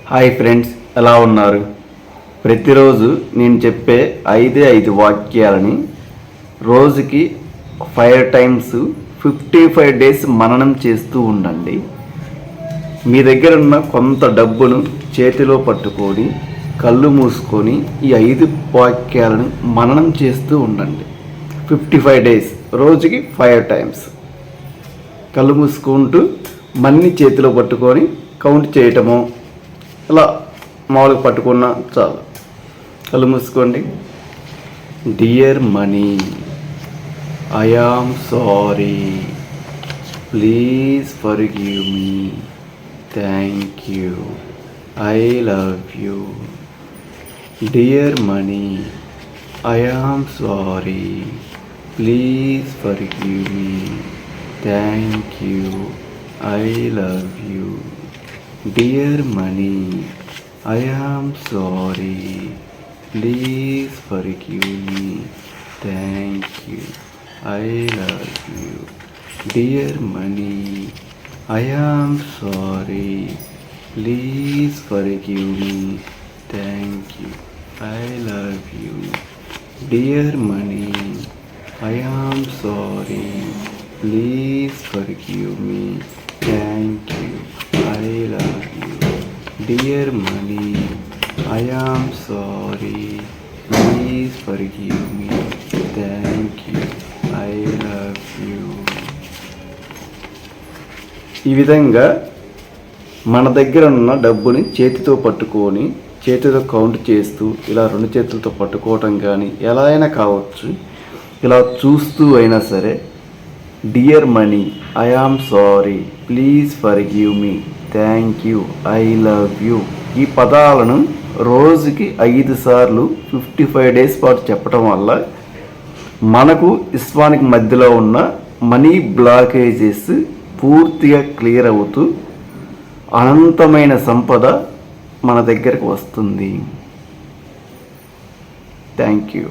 Hi friends, ఎలా ఉన్నారు? ప్రతిరోజు నేను చెప్పే 5 వాక్యాలని రోజుకి 5 టైమ్స్ 55 డేస్ మననం చేస్తూ ఉండండి. మీ దగ్గర ఉన్న కొంత డబ్బును చేతిలో పట్టుకొని కళ్ళు మూసుకొని ఈ 5 వాక్యాలను మననం చేస్తూ ఉండండి. 55 డేస్, రోజుకి 5 టైమ్స్ కళ్ళు మూసుకుంటూ మనీ చేతిలో పట్టుకొని కౌంట్ చేయటము, ఇలా మామూలుగా పట్టుకున్నా చాలు. కళ్ళు మూసుకోండి. Dear money, I am sorry, please forgive me, thank you, I love you. Dear money, I am sorry, please forgive me, thank you, I love you. Dear money, I am sorry, please forgive me, thank you, I love you. Dear money, I am sorry, please forgive me, thank you, I love you. Dear money, I am sorry, please forgive me, thank you, I love you. Dear money, I am sorry, please forgive me, thank you, I love you. ఈ విధంగా మన దగ్గర ఉన్న డబ్బుని చేతితో పట్టుకొని చేతితో count చేస్తూ ఇలా 2 చేతులతో పట్టుకోవటం కానీ ఎలా అయినా కావచ్చు, ఇలా చూస్తూ అయినా సరే dear money, I am sorry, please forgive me, thank you, I love you ఈ పదాలను రోజుకి 5 సార్లు 55 డేస్ పాటు చెప్పటం వల్ల మనకు విశ్వానికి మధ్యలో ఉన్న మనీ బ్లాకేజెస్ పూర్తిగా క్లియర్ అవుతూ అనంతమైన సంపద మన దగ్గరకు వస్తుంది. Thank you.